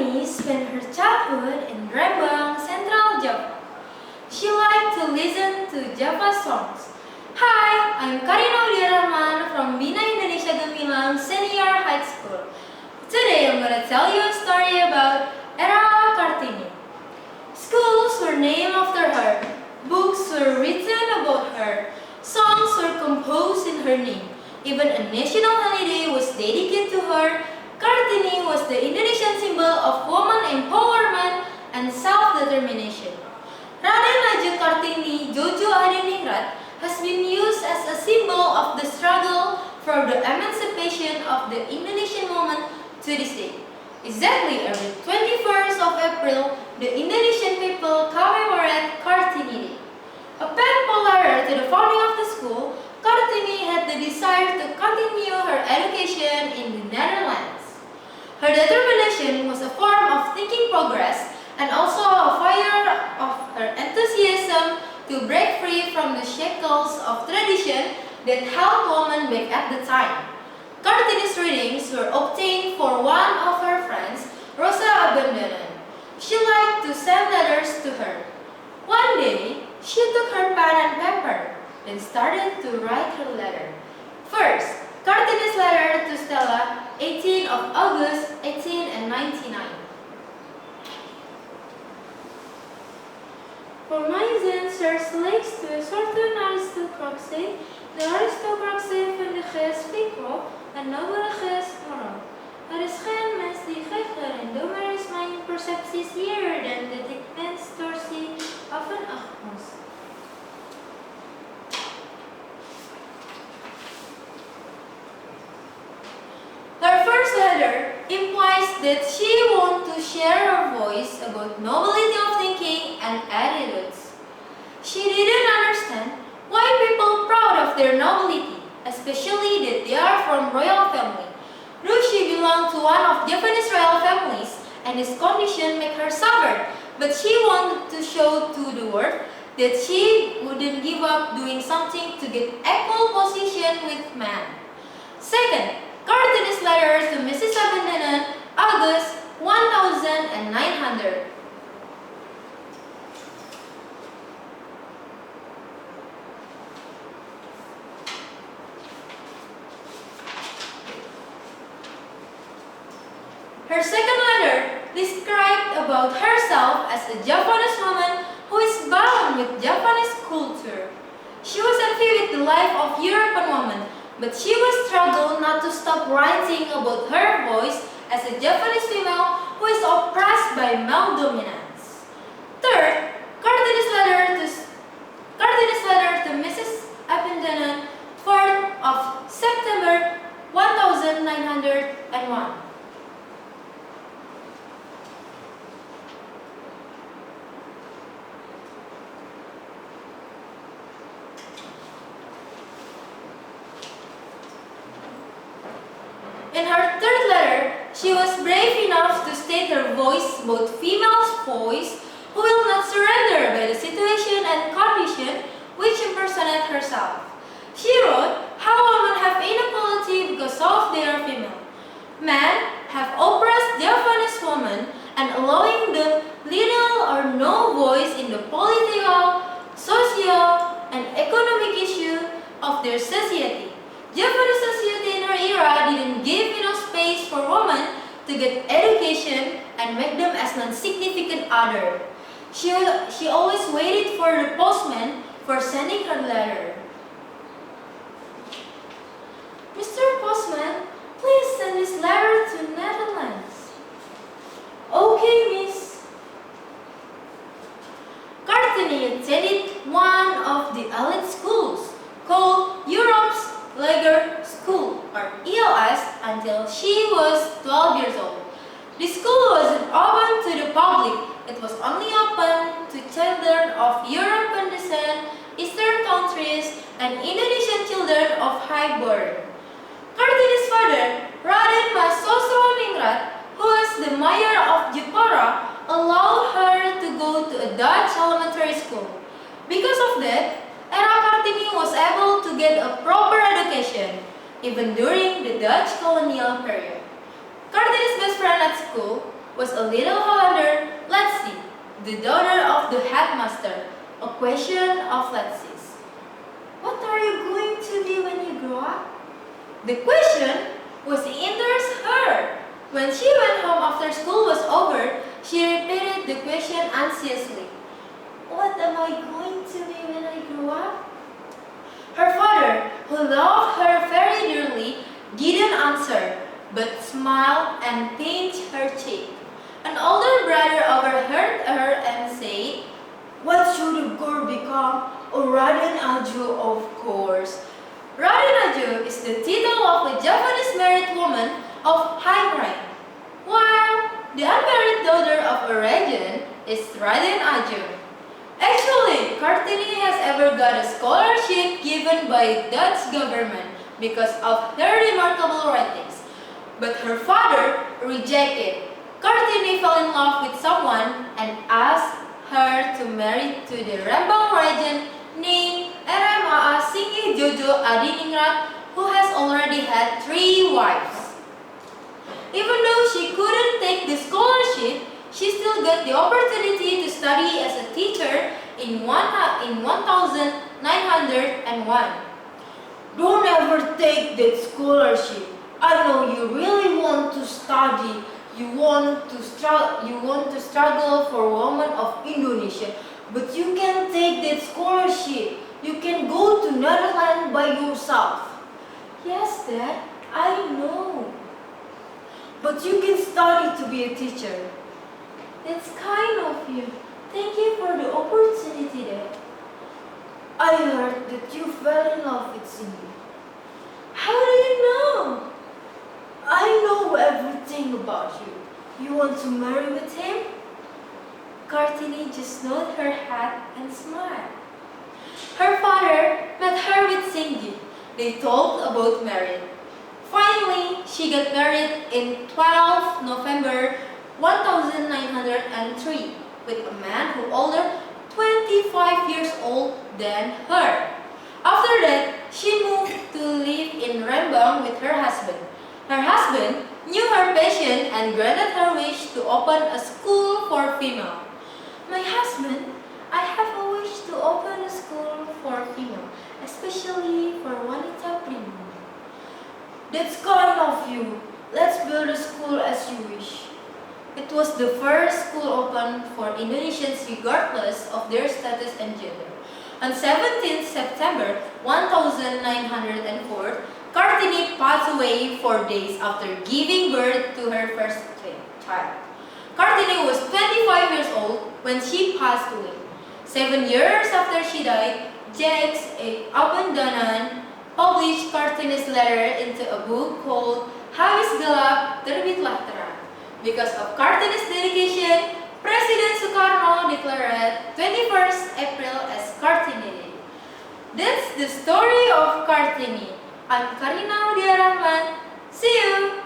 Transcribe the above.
Kartini spent her childhood in Rembang, Central Java. She liked to listen to Java songs. Hi, I'm Karina Rahman from Bina Indonesia Gemilang Senior High School. Today I'm going to tell you a story about Era Kartini. Schools were named after her, books were written about her, songs were composed in her name. Even a national holiday was dedicated to her. Kartini was the Indonesian symbol of woman empowerment and self-determination. Raden Laju Kartini Jojo Adiningrat has been used as a symbol of the struggle for the emancipation of the Indonesian woman to this day. Exactly every 21st of April, the Indonesian people commemorate Kartini Day. A pen pal to the founding of the school, Kartini had the desire to continue her education in the Netherlands. Her determination was a form of thinking progress and also a fire of her enthusiasm to break free from the shackles of tradition that held women back at the time. Kartini's readings were obtained for one of her friends, Rosa Abandonan. She liked to send letters to her. One day, she took her pen and paper and started to write her letter. First, Kartini's letter to Stella, 18 of August 1899. For my zensers legs to a certain aristocracy, the aristocracy van de geest fikro en nobele geest moral. Er is geen mens die gechter en dommer is mijn percepties hier dan de dictenstorsie of een achtmos. Her first letter implies that she wants to share her voice about nobility of thinking and attitudes. She didn't understand why people proud of their nobility, especially that they are from royal family. Though she belonged to one of Japanese royal families, and this condition made her suffer, but she wanted to show to the world that she wouldn't give up doing something to get equal position with men. Second, Kartini's letter to Mrs. Abandonan, August 1900. Her second letter described about herself as a Japanese woman who is bound with Japanese culture. She was envied with the life of European women, but she would struggle not to stop writing about her voice as a Japanese female who is oppressed by male dominance. Third, Kartini's letter to Mrs. Abandonan, 4th of September 1901. In her third letter, she was brave enough to state her voice about females' voice who will not surrender by the situation and condition which impersonate herself. She wrote how women have inequality because of they are female. Men have oppressed Japanese women and allowing them little or no voice in the political, social, and economic issue of their society. Japanese society in her era didn't give enough space for women to get education and make them as non-significant other. She always waited for the postman for sending her letter. Mr. Postman, please send this letter to Netherlands. Okay, miss. Kartini attended one of the elite schools called Europe's Lager School, or ELS, until she was 12 years old. The school wasn't open to the public. It was only open to children of European descent, Eastern countries, and Indonesian children of high birth. Kartini's father, Raden Masosroningrat, who was the mayor of Jepara, allowed her to go to a Dutch elementary school. Because of that, Era Kartini was able to get a proper education, even during the Dutch colonial period. Kartini's best friend at school was a little Hollander, let's see, the daughter of the headmaster. A question of let's see. What are you going to be when you grow up? The question was interest her. When she went home after school was over, she repeated the question anxiously. What am I going to be when I grow up? Her father, who loved her very dearly, didn't answer, but smiled and pinched her cheek. An older brother overheard her and said, what should a girl become? Oh, Raden Aju, of course. Raden Aju is the title of a Japanese married woman of high rank, while the unmarried daughter of a regent is Raden Aju. Actually, Kartini has ever got a scholarship given by Dutch government because of her remarkable writings, but her father rejected. Kartini fell in love with someone and asked her to marry to the Rembang regent named RMAA Singih Jojo Adiningrat, who has already had 3 wives. Even though she couldn't take the scholarship, she still got the opportunity to study as a teacher in 1901. Don't ever take that scholarship. I know you really want to study. You want to struggle for women of Indonesia, but you can take that scholarship. You can go to Netherlands by yourself. Yes, Dad, I know. But you can study to be a teacher. That's kind of you. Thank you for the opportunity, Dad. I heard that you fell in love with Cindy. How do you know? I know everything about you. You want to marry with him? Kartini just nodded her head and smiled. Her father met her with Cindy. They talked about marriage. Finally, she got married in 12 November 1903 with a man who older 25 years old than her. After that, she moved to live in Rembang with her husband. Her husband knew her passion and granted her wish to open a school for female. My husband, I have a wish to open a school for female, especially for wanita prima. That's kind of you. Let's build a school as you wish. It was the first school opened for Indonesians regardless of their status and gender. On 17 September 1904, Kartini passed away 4 days after giving birth to her first child. Kartini was 25 years old when she passed away. 7 years after she died, Jacques Abendanan published Kartini's letter into a book called Habis Gelap Terbitlah Terang. Because of Kartini's dedication, President Sukarno declared 21st April as Kartini Day. That's the story of Kartini. I'm Karina, Audya, Rahman. See you!